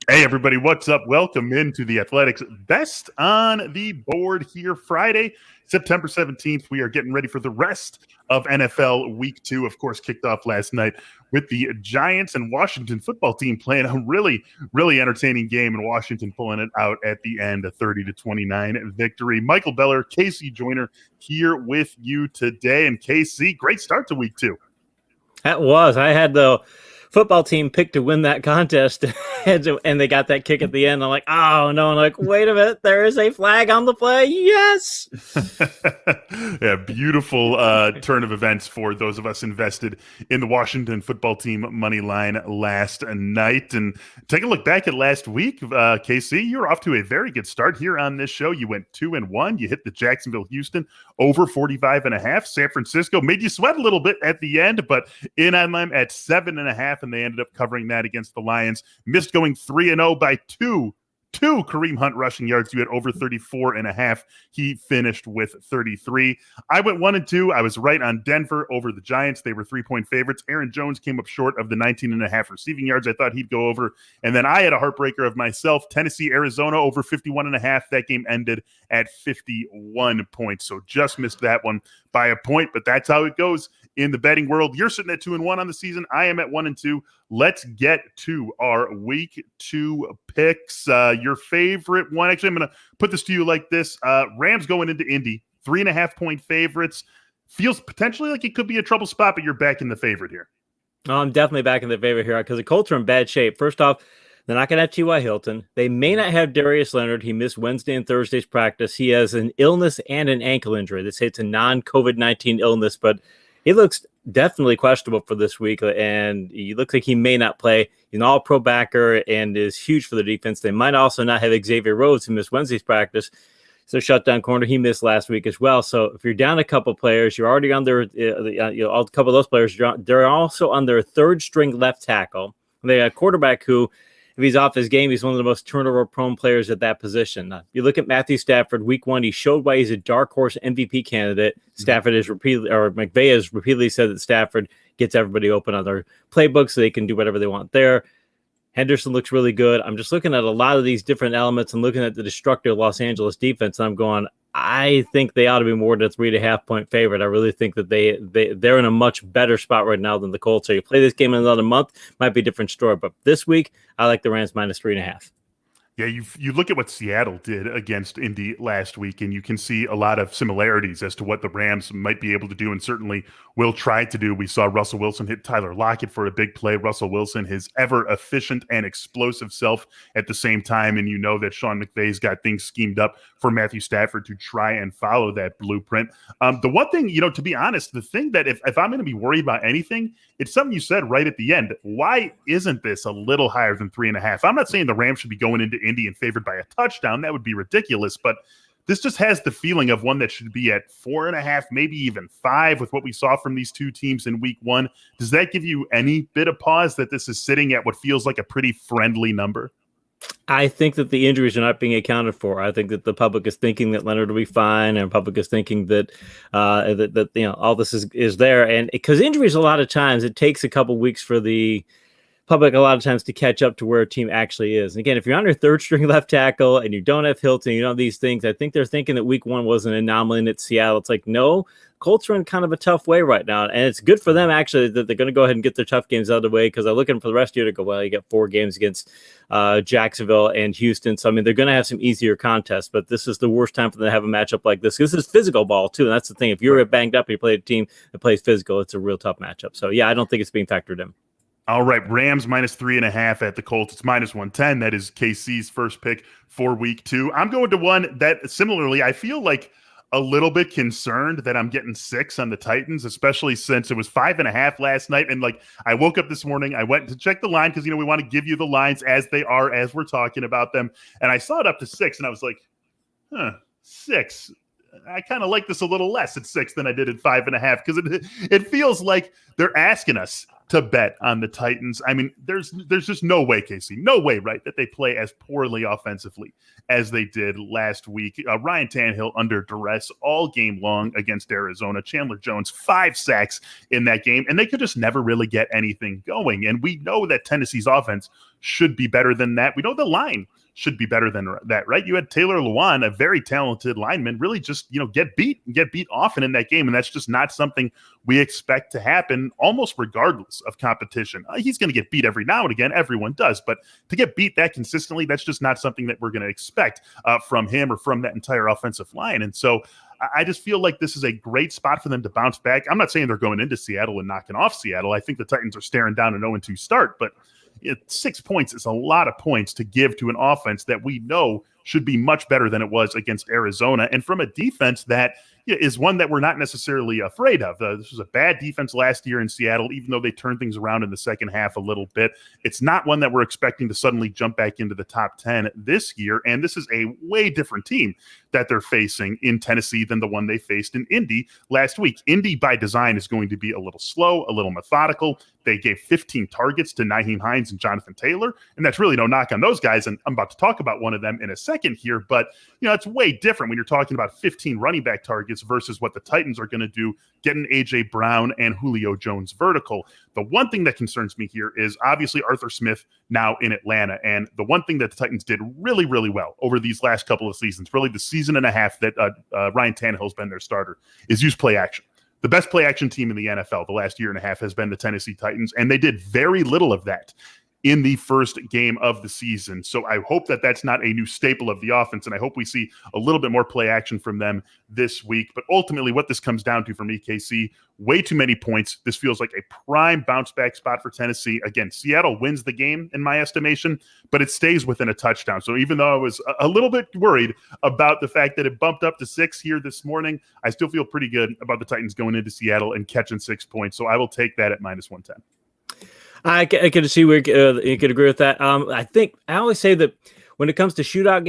Hey, everybody, what's up? Welcome into the Athletics Best on the Board here Friday, September 17th. We are getting ready for the rest of NFL Week 2. Of course, kicked off last night with the Giants and Washington football team playing a really, really entertaining game, and Washington pulling it out at the end, a 30-29 victory. Michael Beller, Casey Joyner here with you today. And Casey, great start to Week 2. That was. I had the football team picked to win that contest, and they got that kick at the end. I'm like, oh, no. I'm like, wait a minute. There is a flag on the play. Yes. Yeah, beautiful turn of events for those of us invested in the Washington football team money line last night. And take a look back at last week, KC, you're off to a very good start here on this show. You went 2-1. You hit the Jacksonville-Houston over 45.5. San Francisco made you sweat a little bit at the end, but in on them at 7.5, and they ended up covering that against the Lions. Missed going 3-0 by two Kareem Hunt rushing yards. You had over 34.5. He finished with 33. I went 1-2. I was right on Denver over the Giants. They were 3-point favorites. Aaron Jones came up short of the 19.5 receiving yards I thought he'd go over. And then I had a heartbreaker of myself. Tennessee, Arizona over 51.5. That game ended at 51 points. So just missed that one by a point, but that's how it goes in the betting world. You're sitting at 2-1 on the season. I am at 1-2. Let's get to our week 2 picks. Your favorite one. Actually, I'm going to put this to you like this. Rams going into Indy, 3.5-point favorites. Feels potentially like it could be a trouble spot, but you're back in the favorite here. Oh, I'm definitely back in the favorite here because the Colts are in bad shape. First off, they're not going to have T.Y. Hilton. They may not have Darius Leonard. He missed Wednesday and Thursday's practice. He has an illness and an ankle injury. They say it's a non-COVID-19 illness, but he looks definitely questionable for this week, and he looks like he may not play. He's an all-pro backer and is huge for the defense. They might also not have Xavier Rhodes, who missed Wednesday's practice. So shutdown corner, he missed last week as well. So if you're down a couple players, you're already on their, a couple of those players, they're also on their third-string left tackle. They got a quarterback who, if he's off his game, he's one of the most turnover-prone players at that position. You look at Matthew Stafford, week 1, he showed why he's a dark horse MVP candidate. Stafford is McVay has repeatedly said that Stafford gets everybody open on their playbook so they can do whatever they want there. Henderson looks really good. I'm just looking at a lot of these different elements and looking at the destructive Los Angeles defense, and I'm going, I think they ought to be more than a 3.5-point favorite. I really think that they're in a much better spot right now than the Colts. So you play this game in another month, might be a different story. But this week, I like the Rams minus 3.5. Yeah, you look at what Seattle did against Indy last week, and you can see a lot of similarities as to what the Rams might be able to do and certainly will try to do. We saw Russell Wilson hit Tyler Lockett for a big play. Russell Wilson, his ever-efficient and explosive self at the same time, and you know that Sean McVay's got things schemed up for Matthew Stafford to try and follow that blueprint. The one thing, to be honest, the thing that if I'm going to be worried about anything, it's something you said right at the end. Why isn't this a little higher than 3.5? I'm not saying the Rams should be going into Indy and favored by a touchdown. That would be ridiculous. But this just has the feeling of one that should be at 4.5, maybe even 5 with what we saw from these two teams in week 1. Does that give you any bit of pause that this is sitting at what feels like a pretty friendly number? I think that the injuries are not being accounted for. I think that the public is thinking that Leonard will be fine, and the public is thinking that all this is there. And because injuries, a lot of times, it takes a couple weeks for the public a lot of times to catch up to where a team actually is. And again, if you're on your third string left tackle and you don't have Hilton, you don't have these things, I think they're thinking that week 1 was an anomaly and it's Seattle. It's like, no, Colts are in kind of a tough way right now. And it's good for them, actually, that they're going to go ahead and get their tough games out of the way, because they're looking for the rest of the year to go, well, you got 4 games against Jacksonville and Houston. So, I mean, they're going to have some easier contests, but this is the worst time for them to have a matchup like this. This is physical ball, too. And that's the thing. If you're banged up and you play a team that plays physical, it's a real tough matchup. So, yeah, I don't think it's being factored in. All right, Rams minus 3.5 at the Colts. It's minus 110. That is KC's first pick for week 2. I'm going to one that similarly, I feel like a little bit concerned that I'm getting 6 on the Titans, especially since it was 5.5 last night. And I woke up this morning, I went to check the line because, we want to give you the lines as they are, as we're talking about them. And I saw it up to 6 and I was like, 6. I kind of like this a little less at 6 than I did at 5.5, because it feels like they're asking us to bet on the Titans. I mean, there's just no way, Casey, no way, right, that they play as poorly offensively as they did last week. Ryan Tannehill under duress all game long against Arizona. Chandler Jones, 5 sacks in that game, and they could just never really get anything going. And we know that Tennessee's offense should be better than that. We know the line should be better than that, right? You had Taylor Lewan, a very talented lineman, really just, get beat often in that game. And that's just not something we expect to happen almost regardless of competition. He's going to get beat every now and again. Everyone does. But to get beat that consistently, that's just not something that we're going to expect from him or from that entire offensive line. And so I just feel like this is a great spot for them to bounce back. I'm not saying they're going into Seattle and knocking off Seattle. I think the Titans are staring down an 0-2 start, but 6 points is a lot of points to give to an offense that we know should be much better than it was against Arizona, and from a defense that is one that we're not necessarily afraid of. This was a bad defense last year in Seattle, even though they turned things around in the second half a little bit. It's not one that we're expecting to suddenly jump back into the top 10 this year, and this is a way different team that they're facing in Tennessee than the one they faced in Indy last week. Indy, by design, is going to be a little slow, a little methodical. They gave 15 targets to Nyheim Hines and Jonathan Taylor, and that's really no knock on those guys, and I'm about to talk about one of them in a second here, but it's way different when you're talking about 15 running back targets versus what the Titans are going to do, getting A.J. Brown and Julio Jones vertical. The one thing that concerns me here is obviously Arthur Smith now in Atlanta, and the one thing that the Titans did really, really well over these last couple of seasons, really the season and a half that Ryan Tannehill's been their starter, is use play action. The best play action team in the NFL the last year and a half has been the Tennessee Titans, and they did very little of that in the first game of the season. So I hope that that's not a new staple of the offense, and I hope we see a little bit more play action from them this week. But ultimately, what this comes down to for me, KC, way too many points. This feels like a prime bounce-back spot for Tennessee. Again, Seattle wins the game, in my estimation, but it stays within a touchdown. So even though I was a little bit worried about the fact that it bumped up to 6 here this morning, I still feel pretty good about the Titans going into Seattle and catching 6 points. So I will take that at -110. I could see where you could agree with that. I think I always say that when it comes to shootout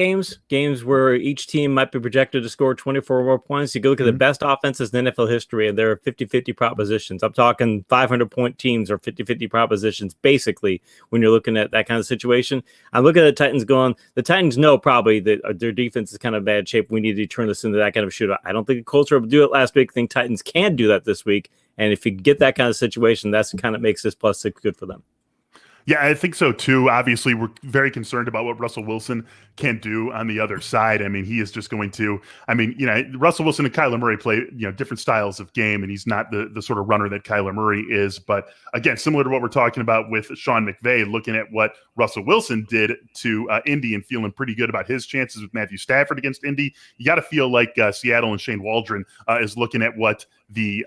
games where each team might be projected to score 24 or more points, you go look at the best offenses in NFL history, and there are 50-50 propositions. I'm talking 500-point teams or 50-50 propositions, basically, when you're looking at that kind of situation. I'm looking at the Titans going, the Titans know probably that their defense is kind of bad shape. We need to turn this into that kind of shootout. I don't think the Colts will do it last week. I think Titans can do that this week. And if you get that kind of situation, that's kind of makes this +6 good for them. Yeah, I think so too. Obviously, we're very concerned about what Russell Wilson can do on the other side. I mean, he is just going to, Russell Wilson and Kyler Murray play, different styles of game, and he's not the sort of runner that Kyler Murray is. But again, similar to what we're talking about with Sean McVay, looking at what Russell Wilson did to Indy and feeling pretty good about his chances with Matthew Stafford against Indy, you got to feel like Seattle and Shane Waldron is looking at what the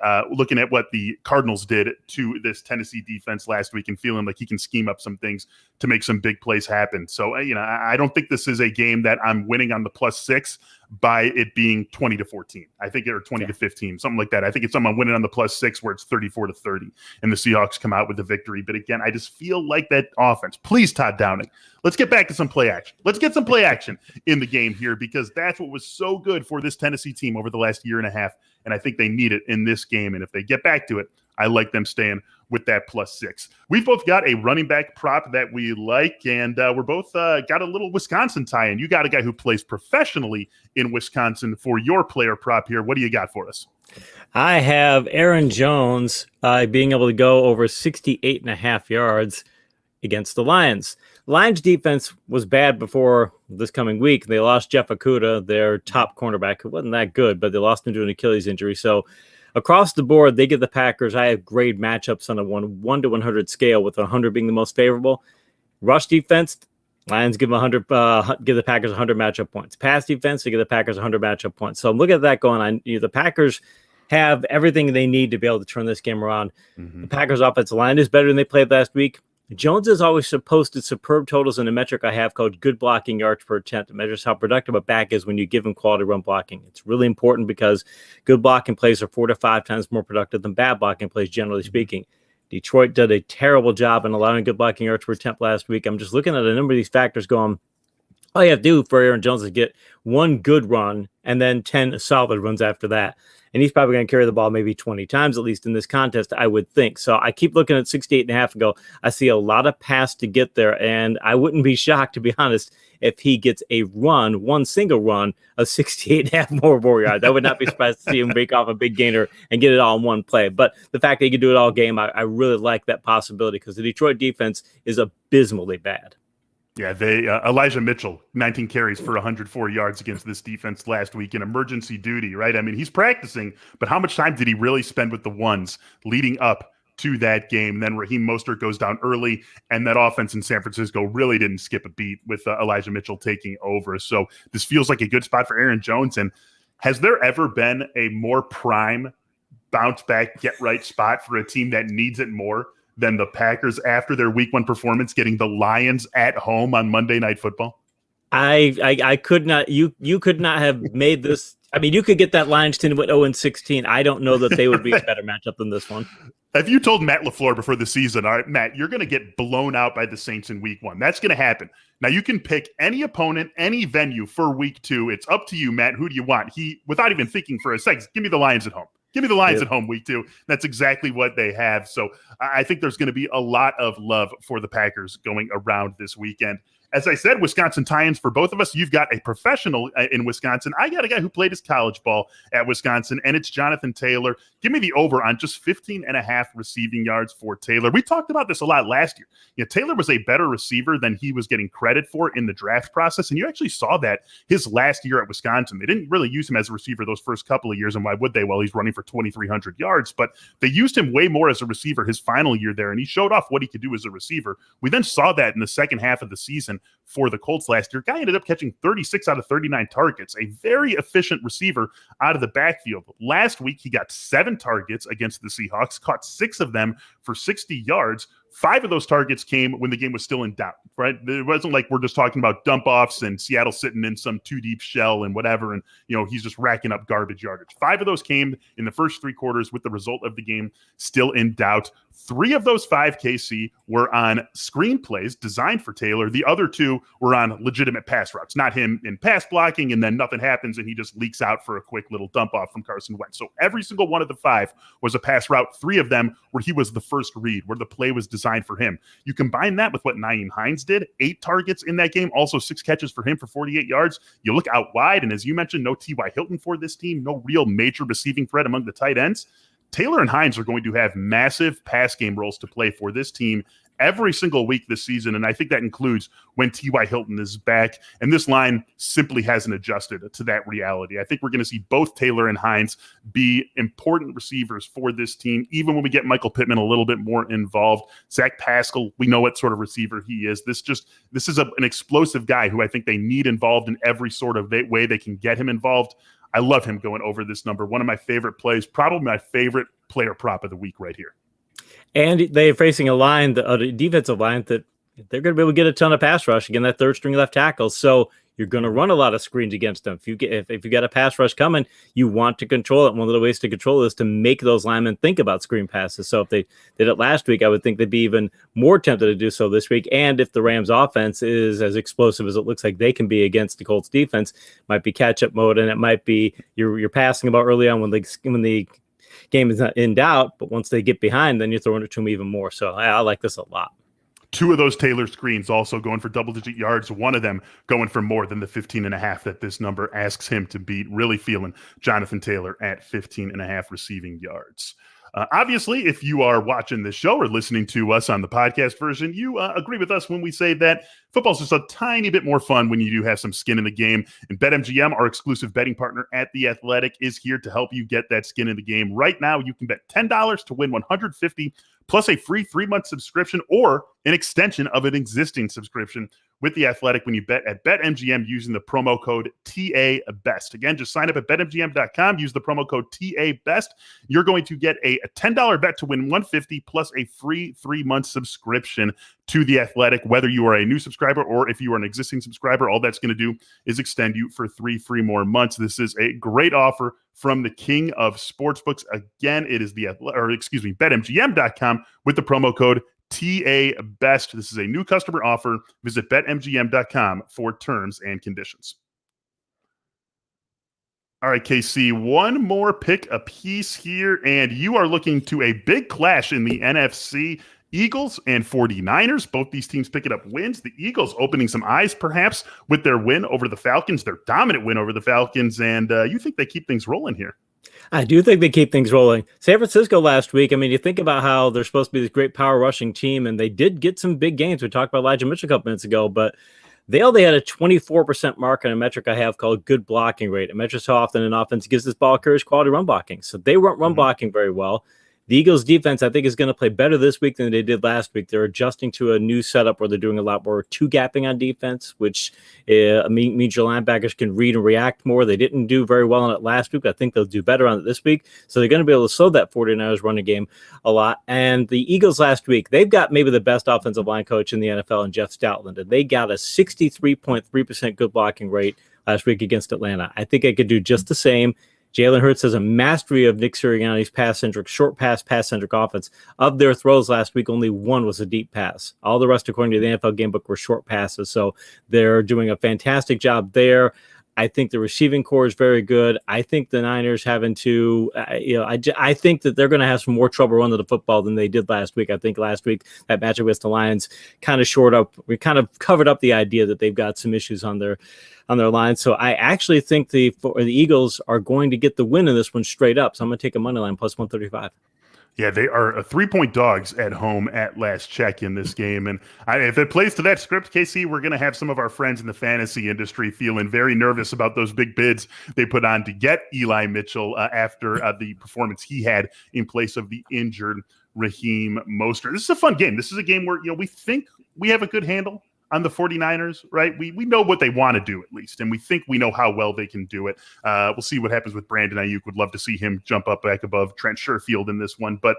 Cardinals did to this Tennessee defense last week and feeling like he can scheme up some things to make some big plays happen. So, I don't think this is a game that I'm winning on the +6 by it being 20-14. I think or 20-15, something like that. I think it's something I'm winning on the +6 where it's 34-30 and the Seahawks come out with the victory. But again, I just feel like that offense, please, Todd Downing, let's get back to some play action. Let's get some play action in the game here, because that's what was so good for this Tennessee team over the last year and a half. And I think they need it in this game. And if they get back to it, I like them staying with that +6. We've both got a running back prop that we like, and we're both got a little Wisconsin tie-in. You got a guy who plays professionally in Wisconsin for your player prop here. What do you got for us? I have Aaron Jones being able to go over 68.5 yards against the Lions. Lions defense was bad before this coming week. They lost Jeff Okudah, their top cornerback, who wasn't that good, but they lost him to an Achilles injury. So across the board, they give the Packers, I have grade matchups on a 1 to 100 scale, with 100 being the most favorable. Rush defense, Lions give them 100, give the Packers 100 matchup points. Pass defense, they give the Packers 100 matchup points. So I'm looking at that going on. The Packers have everything they need to be able to turn this game around. The Packers offensive line is better than they played last week. Jones is always posted superb totals in a metric I have called good blocking yards per attempt. It measures how productive a back is when you give him quality run blocking. It's really important because good blocking plays are 4 to 5 times more productive than bad blocking plays, generally speaking. Detroit did a terrible job in allowing good blocking yards per attempt last week. I'm just looking at a number of these factors going, all you have to do for Aaron Jones is get one good run and then 10 solid runs after that. And he's probably going to carry the ball maybe 20 times, at least in this contest, I would think. So I keep looking at 68.5 and go, I see a lot of pass to get there. And I wouldn't be shocked, to be honest, if he gets a run, one single run of 68.5 more yards. I would not be surprised to see him break off a big gainer and get it all in one play. But the fact that he can do it all game, I really like that possibility, because the Detroit defense is abysmally bad. Yeah, they Elijah Mitchell, 19 carries for 104 yards against this defense last week in emergency duty, right? I mean, he's practicing, but how much time did he really spend with the ones leading up to that game? Then Raheem Mostert goes down early, and that offense in San Francisco really didn't skip a beat with Elijah Mitchell taking over. So this feels like a good spot for Aaron Jones. And has there ever been a more prime bounce back, get right spot for a team that needs it more than the Packers after their week 1 performance, getting the Lions at home on Monday Night Football? I could not, you could not have made this. I mean, you could get that Lions team with 0-16. I don't know that they would be a better matchup than this one. If you told Matt LaFleur before the season, all right, Matt, you're going to get blown out by the Saints in week 1. That's going to happen. Now, you can pick any opponent, any venue for week 2. It's up to you, Matt. Who do you want? Without even thinking for a second, give me the Lions at home. Give me the Lions at home week 2. That's exactly what they have. So I think there's going to be a lot of love for the Packers going around this weekend. As I said, Wisconsin-Titans for both of us. You've got a professional in Wisconsin. I got a guy who played his college ball at Wisconsin, and it's Jonathan Taylor. Give me the over on just 15.5 receiving yards for Taylor. We talked about this a lot last year. Taylor was a better receiver than he was getting credit for in the draft process, and you actually saw that his last year at Wisconsin. They didn't really use him as a receiver those first couple of years, and why would they? Well, he's running for 2,300 yards, but they used him way more as a receiver his final year there, and he showed off what he could do as a receiver. We then saw that in the second half of the season for the Colts last year. Guy ended up catching 36 out of 39 targets, a very efficient receiver out of the backfield. Last week, he got 7 targets against the Seahawks, caught 6 of them for 60 yards. 5 of those targets came when the game was still in doubt, right? It wasn't like we're just talking about dump offs and Seattle sitting in some 2-deep shell and whatever, and he's just racking up garbage yardage. 5 of those came in the first 3 quarters with the result of the game still in doubt. 3 of those 5, KC, were on screenplays designed for Taylor. The other 2 were on legitimate pass routes, not him in pass blocking, and then nothing happens and he just leaks out for a quick little dump off from Carson Wentz. So every single one of the 5 was a pass route. 3 of them where he was the first read, where the play was designed for him. You combine that with what Nyheim Hines did, 8 targets in that game, also 6 catches for him for 48 yards. You look out wide, and as you mentioned, no T.Y. Hilton for this team, no real major receiving threat among the tight ends. Taylor and Hines are going to have massive pass game roles to play for this team every single week this season, and I think that includes when T.Y. Hilton is back, and this line simply hasn't adjusted to that reality. I think we're going to see both Taylor and Hines be important receivers for this team, even when we get Michael Pittman a little bit more involved. Zach Pascal, we know what sort of receiver he is. This is an explosive guy who I think they need involved in every sort of way they can get him involved. I love him going over this number. One of my favorite plays, probably my favorite player prop of the week right here. And they're facing a defensive line that they're going to be able to get a ton of pass rush. Again, that third string left tackle. So you're going to run a lot of screens against them. If you got a pass rush coming, you want to control it. One of the ways to control it is to make those linemen think about screen passes. So if they did it last week, I would think they'd be even more tempted to do so this week. And if the Rams offense is as explosive as it looks like they can be against the Colts defense, might be catch-up mode, and it might be you're passing about early on when the game is not in doubt, but once they get behind, then you're throwing it to them even more. So I like this a lot. 2 of those Taylor screens also going for double-digit yards. One of them going for more than the 15.5 that this number asks him to beat. Really feeling Jonathan Taylor at 15.5 receiving yards. Obviously, if you are watching this show or listening to us on the podcast version, you agree with us when we say that football's just a tiny bit more fun when you do have some skin in the game. And BetMGM, our exclusive betting partner at The Athletic, is here to help you get that skin in the game. Right now, you can bet $10 to win $150 plus a free 3-month subscription or an extension of an existing subscription with The Athletic when you bet at BetMGM using the promo code TABEST. Again, just sign up at BetMGM.com, use the promo code TABEST. You're going to get a $10 bet to win $150 plus a free 3-month subscription to The Athletic. Whether you are a new subscriber or if you are an existing subscriber, all that's going to do is extend you for 3 free more months. This is a great offer from the king of sportsbooks. Again, it is BetMGM.com with the promo code TABEST. This is a new customer offer. Visit BetMGM.com for terms and conditions. All right, KC, one more pick apiece here, and you are looking to a big clash in the NFC. Eagles and 49ers, both these teams picking up wins. The Eagles opening some eyes, perhaps, with their win over the Falcons, their dominant win over the Falcons, and you think they keep things rolling here. I do think they keep things rolling. San Francisco last week, I mean, you think about how they're supposed to be this great power rushing team, and they did get some big gains. We talked about Elijah Mitchell a couple minutes ago, but they only had a 24% mark on a metric I have called good blocking rate. A metric so often an offense gives this ball carries quality run blocking. So they weren't run blocking very well. The Eagles defense, I think, is going to play better this week than they did last week. They're adjusting to a new setup where they're doing a lot more two-gapping on defense, which means your linebackers can read and react more. They didn't do very well on it last week. I think they'll do better on it this week. So they're going to be able to slow that 49ers running game a lot. And the Eagles last week, they've got maybe the best offensive line coach in the NFL in Jeff Stoutland. And they got a 63.3% good blocking rate last week against Atlanta. I think I could do just the same. Jalen Hurts has a mastery of Nick Sirianni's pass-centric, pass-centric offense. Of their throws last week, only one was a deep pass. All the rest, according to the NFL Gamebook, were short passes. So they're doing a fantastic job there. I think the receiving core is very good. I think the Niners having to, I think that they're going to have some more trouble running the football than they did last week. I think last week that matchup against the Lions kind of covered up the idea that they've got some issues on their line. So I actually think the Eagles are going to get the win in this one straight up. So I'm going to take a money line plus 135. Yeah, they are 3-point dogs at home at last check in this game. And if it plays to that script, KC, we're going to have some of our friends in the fantasy industry feeling very nervous about those big bids they put on to get Eli Mitchell after the performance he had in place of the injured Raheem Mostert. This is a fun game. This is a game where we think we have a good handle on the 49ers, right? We know what they want to do at least, and we think we know how well they can do it. We'll see what happens with Brandon Ayuk. Would love to see him jump up back above Trent Sherfield in this one. But,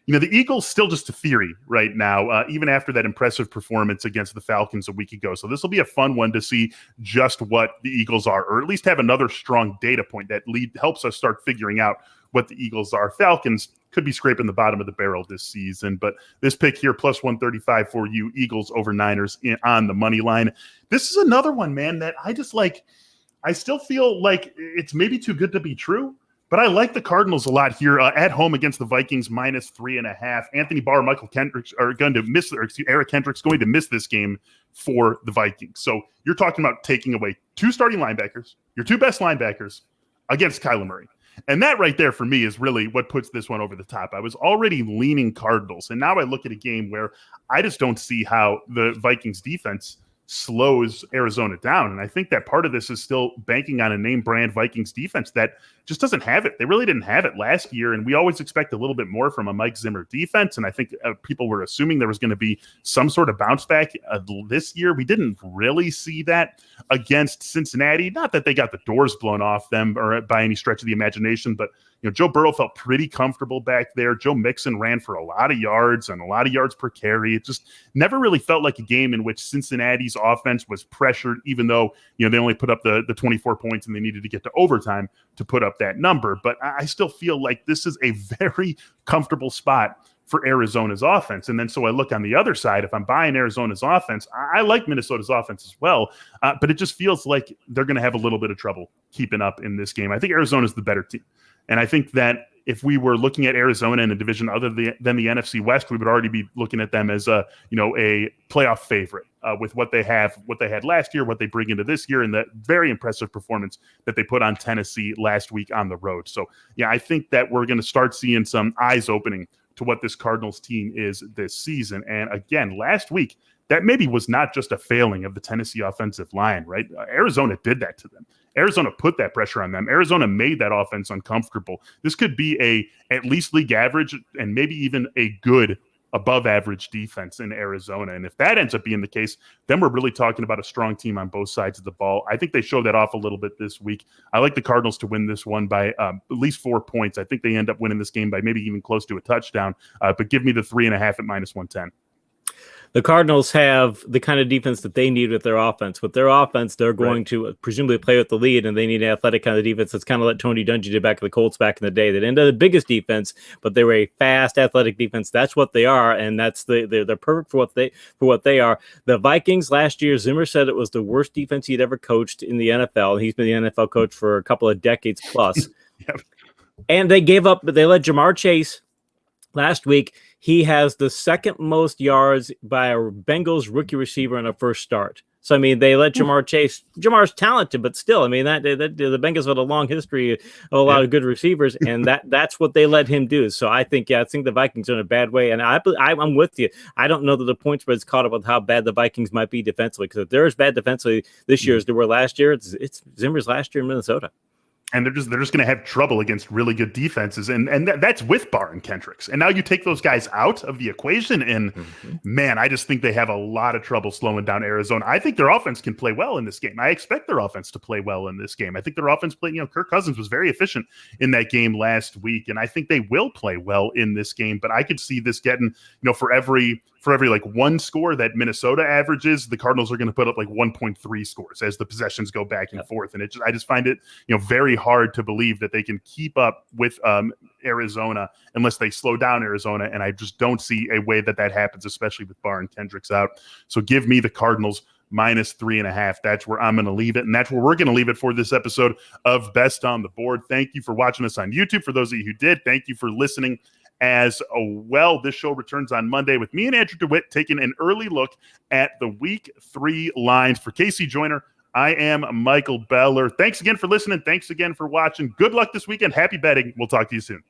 the Eagles still just a theory right now, even after that impressive performance against the Falcons a week ago. So this will be a fun one to see just what the Eagles are, or at least have another strong data point that helps us start figuring out what the Eagles are. Falcons could be scraping the bottom of the barrel this season, but this pick here, plus 135 for you, Eagles over Niners on the money line. This is another one, man, that I just like. I still feel like it's maybe too good to be true, but I like the Cardinals a lot here at home against the Vikings, -3.5. Anthony Barr, Michael Kendricks are going to miss, Eric Kendricks going to miss this game for the Vikings. So you're talking about taking away two starting linebackers, your two best linebackers, against Kyler Murray. And that right there for me is really what puts this one over the top. I was already leaning Cardinals, and now I look at a game where I just don't see how the Vikings defense slows Arizona down. And I think that part of this is still banking on a name brand Vikings defense that just doesn't have it. They really didn't have it last year. And we always expect a little bit more from a Mike Zimmer defense. And I think people were assuming there was going to be some sort of bounce back this year. We didn't really see that against Cincinnati. Not that they got the doors blown off them or by any stretch of the imagination, but Joe Burrow felt pretty comfortable back there. Joe Mixon ran for a lot of yards and a lot of yards per carry. It just never really felt like a game in which Cincinnati's offense was pressured, even though they only put up the 24 points and they needed to get to overtime to put up that number. But I still feel like this is a very comfortable spot for Arizona's offense. And then so I look on the other side, if I'm buying Arizona's offense, I like Minnesota's offense as well, but it just feels like they're going to have a little bit of trouble keeping up in this game. I think Arizona's the better team. And I think that if we were looking at Arizona in a division other than the NFC West, we would already be looking at them as a playoff favorite with what they had last year, what they bring into this year, and the very impressive performance that they put on Tennessee last week on the road. So, yeah, I think that we're going to start seeing some eyes opening to what this Cardinals team is this season. And again, last week, that maybe was not just a failing of the Tennessee offensive line, right? Arizona did that to them. Arizona put that pressure on them. Arizona made that offense uncomfortable. This could be at least league average and maybe even a good above average defense in Arizona. And if that ends up being the case, then we're really talking about a strong team on both sides of the ball. I think they showed that off a little bit this week. I like the Cardinals to win this one by at least 4 points. I think they end up winning this game by maybe even close to a touchdown, but give me the 3.5 at -110. The Cardinals have the kind of defense that they need with their offense. With their offense, they're going to presumably play with the lead, and they need an athletic kind of defense. That's kind of like Tony Dungy did back at the Colts back in the day. They didn't have the biggest defense, but they were a fast, athletic defense. That's what they are, and they're perfect for what they are. The Vikings last year, Zimmer said it was the worst defense he'd ever coached in the NFL. He's been the NFL coach for a couple of decades plus. Yep. And they let Jamar Chase last week. He has the second most yards by a Bengals rookie receiver in a first start. So, I mean, they let Jamar Chase. Jamar's talented, but still, I mean, that the Bengals have a long history of a lot of good receivers, and that's what they let him do. So, I think the Vikings are in a bad way, and I'm with you. I don't know that the point spread's caught up with how bad the Vikings might be defensively, because if they're as bad defensively this year as they were last year, it's Zimmer's last year in Minnesota. And they're just going to have trouble against really good defenses, and that's with Barr and Kendricks. And now you take those guys out of the equation, and man, I just think they have a lot of trouble slowing down Arizona. I think their offense can play well in this game. I expect their offense to play well in this game. I think their offense play. Kirk Cousins was very efficient in that game last week, and I think they will play well in this game. But I could see this getting, for every like one score that Minnesota averages, the Cardinals are going to put up like 1.3 scores as the possessions go back and forth. And I just find it, very hard to believe that they can keep up with Arizona unless they slow down Arizona. And I just don't see a way that happens, especially with Barr and Kendricks out. So give me the Cardinals -3.5. That's where I'm going to leave it. And that's where we're going to leave it for this episode of Best on the Board. Thank you for watching us on YouTube. For those of you who did, thank you for listening as well. This show returns on Monday with me and Andrew DeWitt taking an early look at the Week 3 lines. For Casey Joyner, I am Michael Beller. Thanks again for listening. Thanks again for watching. Good luck this weekend. Happy betting. We'll talk to you soon.